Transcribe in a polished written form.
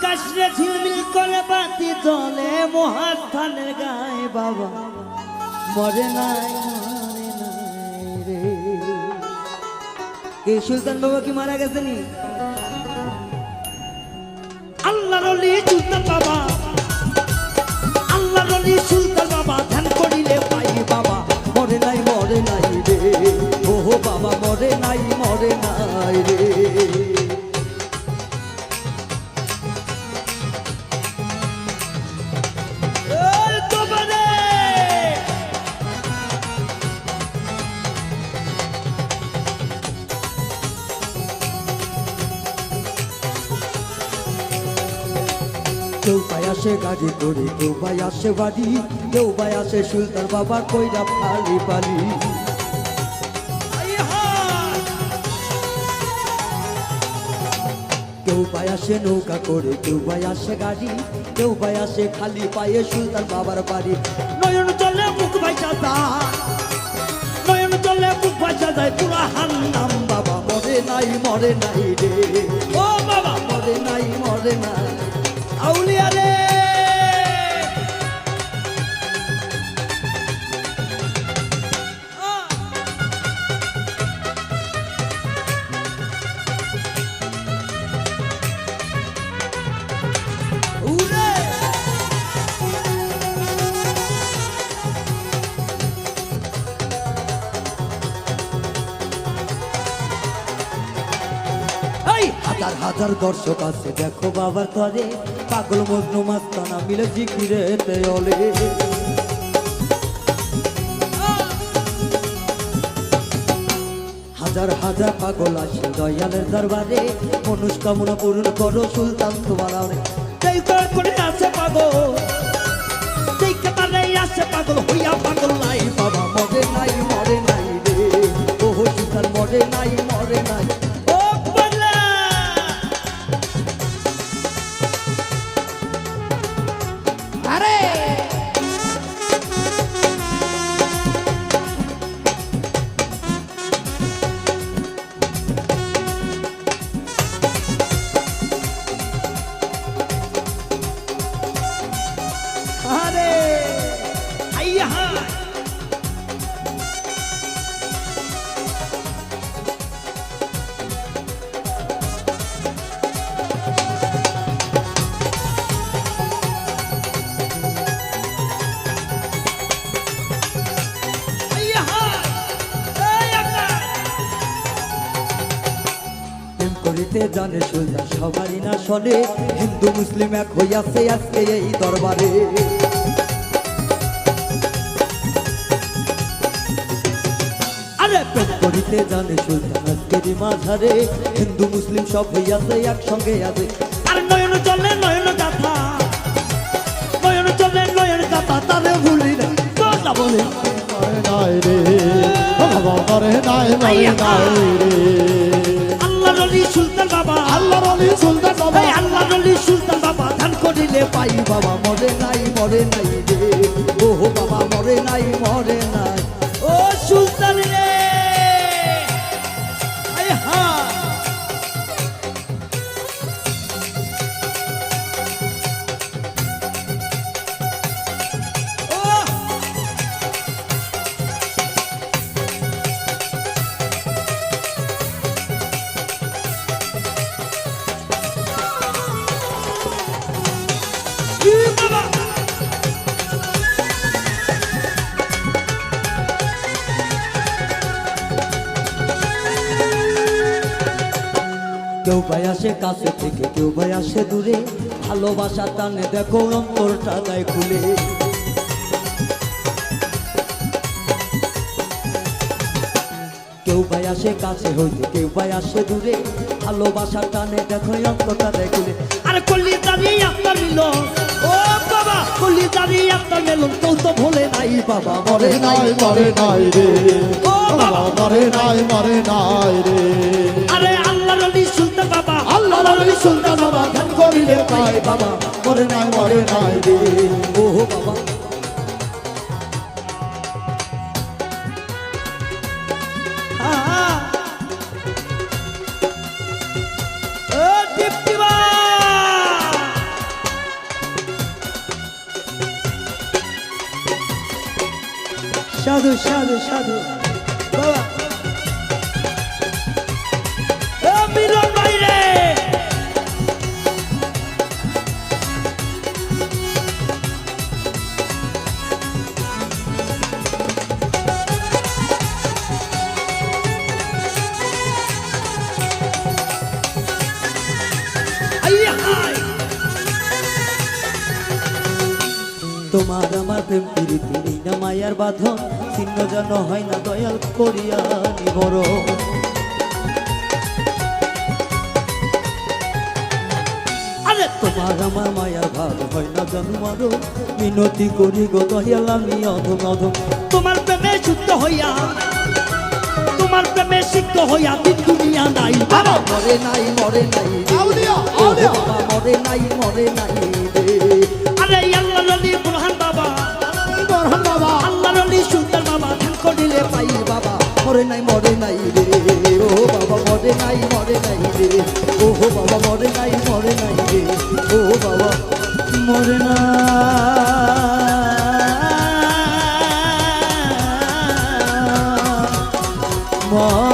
আকাশ রে ঝিলমিল করে বাতি জ্বলে মহাস্থানের গায়ে বাবা মরে নাই রে। কে সুলতান বাবা কি মারা গেছেনি? আল্লাহর ওলি সুলতান বাবা, আল্লাহর ওলি সুলতান বাবা ধ্যান করিলে পাই বাবা মরে নাই রে। ও বাবা মরে নাই রে। কেউ পাই আসে গাড়ি করে, কেউ পাই আসে বাড়ি, কেউ পাই আসে সুলতান বাবা কইরা ফালি পালি। কেউ পাই আসে নৌকা করে, কেউ পাই আসে গাড়ি, কেউ পাই আসে খালি পায়ে সুলতান বাবার বাড়ি। নয়ন চলে মুখ ভাইসা যায়, নয়ন চলে মুখ ভাইসা যায় পুরা হান্নাম বাবা মরে নাই রে। ও বাবা মরে নাই আউলিয়া রে। হাজার হাজার দর্শক আছে দেখো বাবার তরে, পাগল মজনু মাস্তানা মিলে জিকিরেতে ওলে। হাজার হাজার পাগল আসে দয়ালের দরবারে, মনস্কামনা পূরণ করো সুলতান তোমার আরে। যেই করে আছে পাগল, যেই কাতারে আছে পাগল হইয়া পাগল নাই বাবা মরে নাই রে। ও সুলতান মরে নাই জানে সুলতান সবারই না শোনে, হিন্দু মুসলিম এক হইয়াছে আজকে এই দরবারে। আরে প্রেম করিতে জানে সুলতান আজকেরই মাঝারে, হিন্দু মুসলিম সব হইয়াছে একসঙ্গে আছে। আর নয়ন চলে নয়ন গাথা, নয়ন চলে নয়ন গাথা তারে ভুলি না কথা বলে নাই রে বাবা মরে নাই রে। আল্লাহর ওলি সুলতান বাবা, আল্লাহর ওলি সুলতান বাবা, আল্লাহর ওলি সুলতান বাবা ধ্যান করিলে পাই বাবা মরে নাই রে। ও বাবা মরে নাই ও সুলতান রে। কেউ ভাই আসে কাছে থেকে, কেউ ভাই আসে দূরে, ভালোবাসা টানে দেখো অন্তরটা দেয় খুলে। কেউ ভাই আসে কাছে হইতে, কেউ ভাই আসে দূরে, ভালোবাসা টানে দেখো অন্তরটা দেয় খুলে। আরে কলি দাঁড়িয়ে আপনার মিলন, ও বাবা কলি দাঁড়িয়ে আপনার মিলন কেউ তো ভোলে নাই বাবা মরে নাই রে। ও বাবা মরে নাই রে। আরে আল্লাহর ওলি সুলতান বাবা, আল্লাহর ওলি সুলতান বাবা ধ্যান করিলে পাই বাবা মরে নাই রে। ও বাবা সাধু সাধু সাধু বাবা এ মিলন ভাই রে তোমার আমার প্রেম প্রীতি নেই না মায়ার বাঁধন ছিন্ন যেন হয় না দয়াল করিয়া নিবর আরে তোমার আমার মায়ার ভাব হয় না জানু মারো মিনতি করি গো দয়াল আমি অধম অধম তোমার প্রেমে শুদ্ধ হইয়া তোমার প্রেমে সিদ্ধ হইয়া দিন দুনিয়া নাই বাবা মরে নাই মরে নাই বাবা মরে নাই মরে নাই আরে আল্লাহ নলি বুরহান বাবা আল্লাহ নলি সুন্দর বাবা ধান করিলে পাই বাবা মরে নাই রে ও বাবা মরে নাই রে ও বাবা মরে নাই রে ও বাবা মরে না মা